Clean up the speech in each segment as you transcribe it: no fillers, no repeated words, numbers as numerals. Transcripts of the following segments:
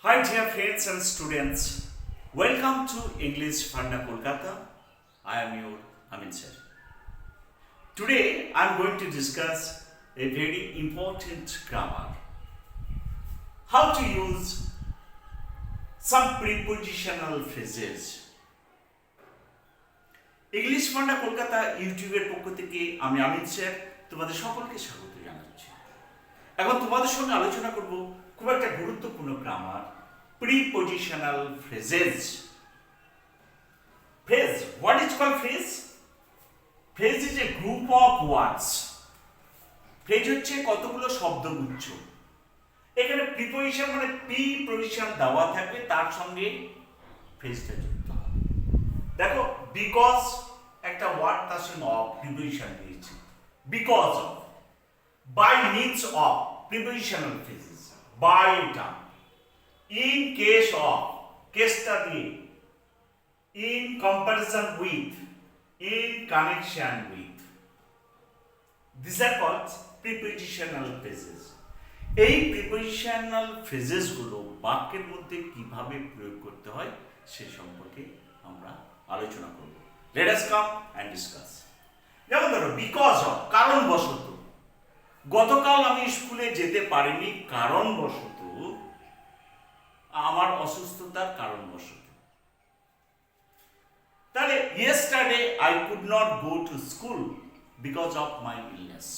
Hi dear friends and students, welcome to English Funda Kolkata. I am your Amin sir. Today I am going to discuss a very important grammar. How to use some prepositional phrases. English funda Kolkata ইউটিউবের পক্ষ থেকে আমি আমিন sir তোমাদের সকলকে স্বাগত জানাচ্ছি। এখন তোমাদের সঙ্গে আলোচনা করব খুব একটা গুরুত্বপূর্ণ grammar prepositional phrases. Phrase, what is called phrase? Phrase is a group of words. Phrase হচ্ছে কতগুলো শব্দগুচ্ছ। এখানে প্রিপোজিশন মানে প্রিপোজিশন দেওয়া থাকবে তার সঙ্গে ফ্রেজটা যুক্ত হবে। দেখো বিকজ একটা ওয়ার্ড তার সঙ্গে অফ প্রিপোজিশন দিয়েছি। Because of, by means of prepositional phrases, by এটা, in case of, কেসটা দিয়ে, in comparison with, in connection with. These are called prepositional phrases. এই prepositional phrases গুলো বাক্যের মধ্যে কিভাবে প্রয়োগ করতে হয় সে সম্পর্কে আমরা আলোচনা করব। Let us come and discuss. যেমন ধরো because of, কারণবশত। গতকাল আমি স্কুলে যেতে পারিনি কারণবশত, আমার অসুস্থতার কারণবশত। তাহলে yesterday I could not go to school because of my illness.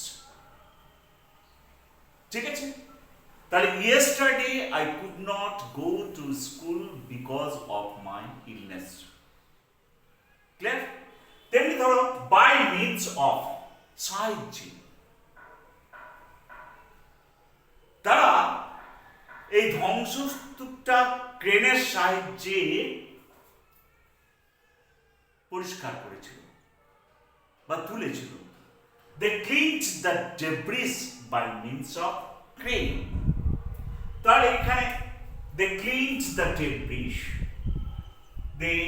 ঠিক আছে? তাহলে yesterday I could not go to school because of my illness. Clear? তেমনি ধরো by means of, সাহায্যে। তারা এই ধ্বংসস্তূপটা ক্রেনের সাহায্যে পরিষ্কার করেছিল বা তুলেছিল। They cleaned the debris by means of crane. তাহলে এখানে they cleaned the debris. They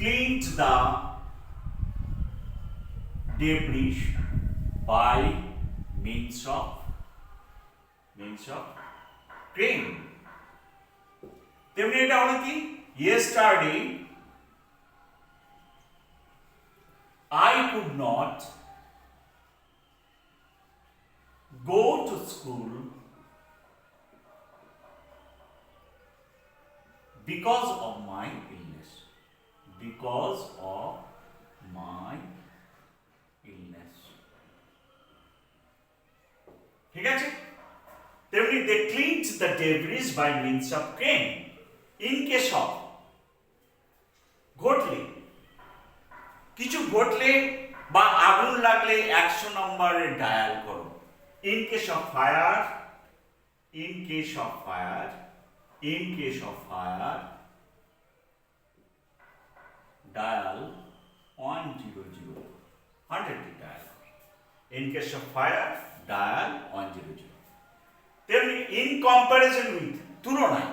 cleaned the debris by means of crane. তেমনি এটা হলো কি yesterday I could not go to school because of my illness. Because of my illness. ঠিক আছে? তেমনি they cleaned the debris by means of crane. In case of, ঘটলে, কিছু ঘটলে বা আগুন লাগলে 100 নম্বরে ডায়াল করো। In case of fire, in case of fire, in case of fire, dial 100, 100 dial. In case of fire, dial 100. তেমনি in comparison with, তুলনায়,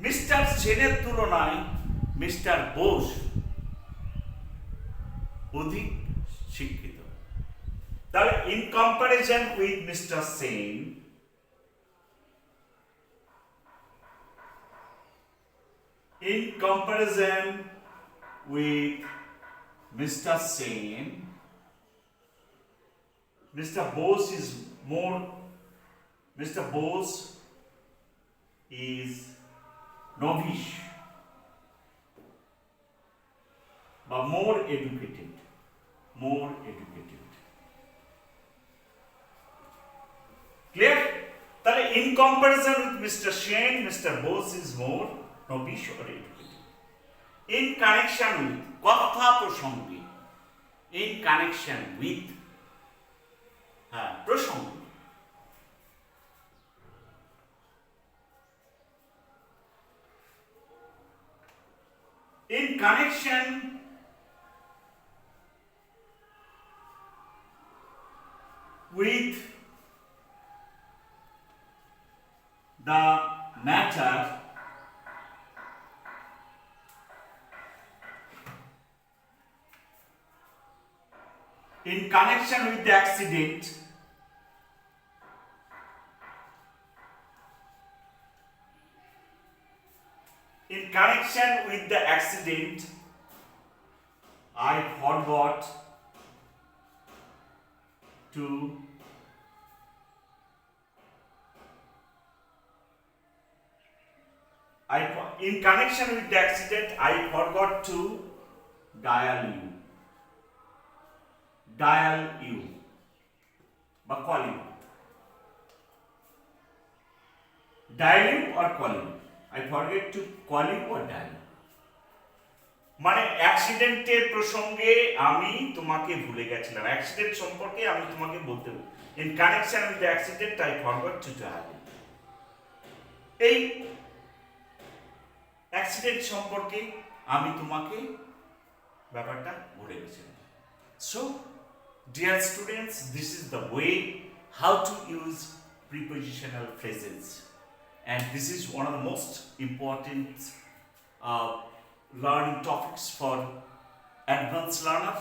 মিস্টার সেনের তুলনায় মিস্টার বোস অধিক শিক্ষিত। তাহলে in comparison with mister Sen, in comparison with mister Sen, Mr. Bose is more, Mr. Bose is novice, but more educated, more educated. Clear? তাহলে in comparison with Mr. Shane, Mr. Bose is more novice or educated. In connection with, কথা প্রসঙ্গে, in connection with, হ্যাঁ প্রসঙ্গ। In connection with the matter in connection with the accident In connection with the accident, I forgot to in connection with the accident, I forgot to dial you. Dial you. Or call you. Dial you or call you. I forget to call you or dial you. মানে অ্যাক্সিডেন্টের প্রসঙ্গে আমি তোমাকে ভুলে গেছিলাম, accident সম্পর্কে আমি তোমাকে বলতে, in connection with the accident I forgot to dial. এই অ্যাক্সিডেন্ট সম্পর্কে আমি তোমাকে ব্যাপারটা ভুলে গেছিলাম। So dear students, this is the way how to use prepositional phrases, and this is one of the most important learning topics for advanced learner,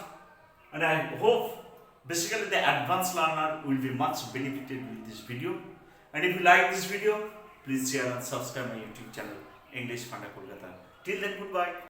and I hope basically the advanced learner will be much benefited with this video. And if you like this video, please share and subscribe my YouTube channel English Funda Kolkata. Till then, goodbye.